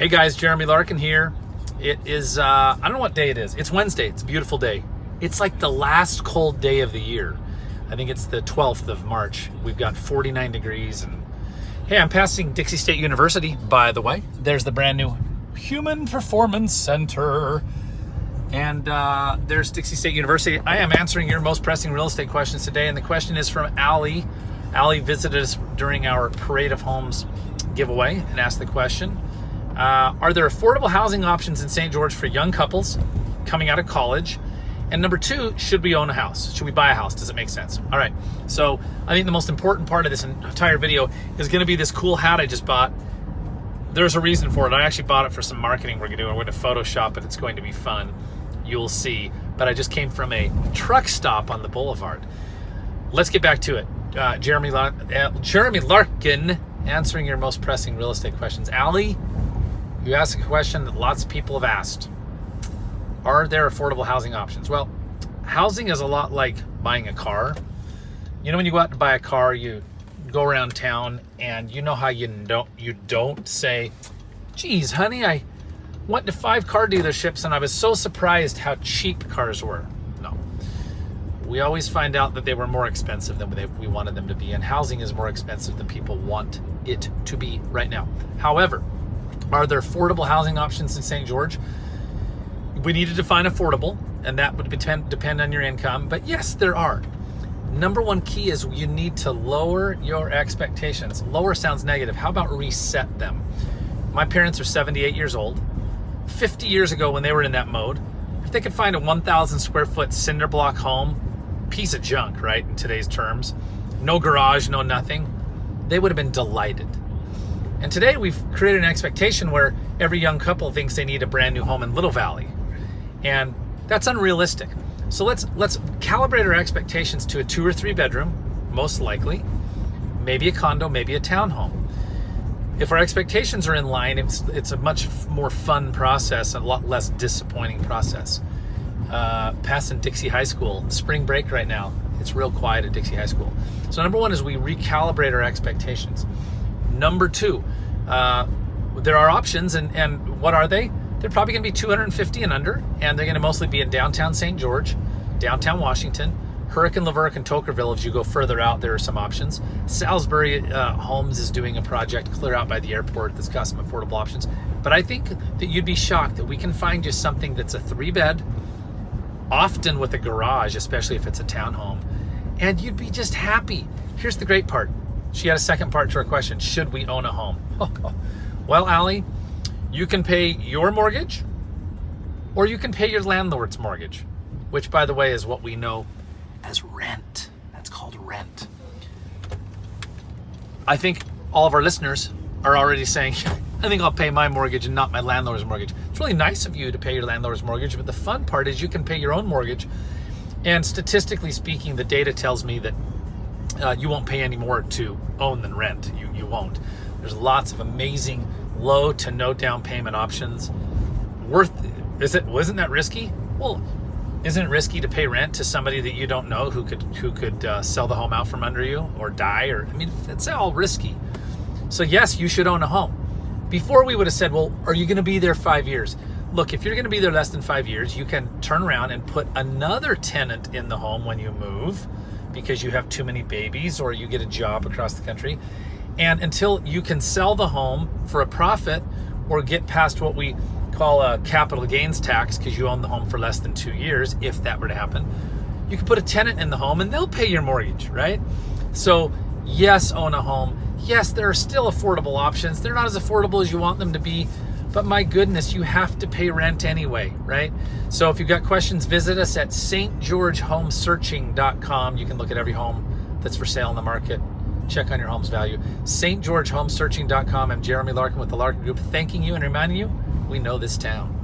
Hey guys, Jeremy Larkin here. It is, I don't know what day it is. It's Wednesday. It's a beautiful day. It's like the last cold day of the year. I think it's the 12th of March. We've got 49 degrees. And hey, I'm passing Dixie State University, by the way. There's the brand new Human Performance Center. And there's Dixie State University. I am answering your most pressing real estate questions today. And the question is from Allie. Allie visited us during our Parade of Homes giveaway and asked the question. Are there affordable housing options in St. George for young couples coming out of college? And number two, should we own a house? Should we buy a house? Does it make sense? All right. So I think the most important part of this entire video is going to be this cool hat I just bought. There's a reason for it. I actually bought it for some marketing we're going to do. We're going to Photoshop it. It's going to be fun. You'll see. But I just came from a truck stop on the boulevard. Let's get back to it. Jeremy Larkin answering your most pressing real estate questions. Allie, you asked a question that lots of people have asked. Are there affordable housing options? Well, housing is a lot like buying a car. You know, when you go out to buy a car, you go around town and you know how you don't say, geez, honey, I went to 5 car dealerships and I was so surprised how cheap cars were. No. We always find out that they were more expensive than we wanted them to be, and housing is more expensive than people want it to be right now. However, are there affordable housing options in St. George? We need to define affordable, and that would depend on your income. But yes, there are. Number one key is you need to lower your expectations. Lower sounds negative. How about reset them? My parents are 78 years old. 50 years ago when they were in that mode, if they could find a 1,000 square foot cinder block home, piece of junk, right, in today's terms, no garage, no nothing, they would have been delighted. And today we've created an expectation where every young couple thinks they need a brand new home in Little Valley. And that's unrealistic. So let's calibrate our expectations to a 2 or 3 bedroom, most likely, maybe a condo, maybe a townhome. If our expectations are in line, it's a much more fun process, a lot less disappointing process. Passing Dixie High School, spring break right now. It's real quiet at Dixie High School. So number one is we recalibrate our expectations. Number two, there are options, and what are they? They're probably going to be 250 and under, and they're going to mostly be in downtown St. George, downtown Washington, Hurricane, Laverne, and Tokerville. As you go further out, there are some options. Salisbury Homes is doing a project clear out by the airport that's got some affordable options. But I think that you'd be shocked that we can find you something that's a 3-bed, often with a garage, especially if it's a townhome, and you'd be just happy. Here's the great part. She had a second part to her question. Should we own a home? Well, Allie, you can pay your mortgage or you can pay your landlord's mortgage, which, by the way, is what we know as rent. That's called rent. I think all of our listeners are already saying, I think I'll pay my mortgage and not my landlord's mortgage. It's really nice of you to pay your landlord's mortgage, but the fun part is you can pay your own mortgage. And statistically speaking, the data tells me that you won't pay any more to own than rent. You won't. There's lots of amazing low to no down payment options. Wasn't that risky? Well, isn't it risky to pay rent to somebody that you don't know who could sell the home out from under you or die? It's all risky. So yes, you should own a home. Before we would have said, well, are you going to be there 5 years? Look, if you're going to be there less than 5 years, you can turn around and put another tenant in the home when you move, because you have too many babies or you get a job across the country. And until you can sell the home for a profit or get past what we call a capital gains tax, because you own the home for less than 2 years, if that were to happen, you can put a tenant in the home and they'll pay your mortgage, right? So yes, own a home. Yes, there are still affordable options. They're not as affordable as you want them to be, but my goodness, you have to pay rent anyway, right? So if you've got questions, visit us at stgeorgehomesearching.com. You can look at every home that's for sale in the market. Check on your home's value. stgeorgehomesearching.com. I'm Jeremy Larkin with the Larkin Group, thanking you and reminding you, we know this town.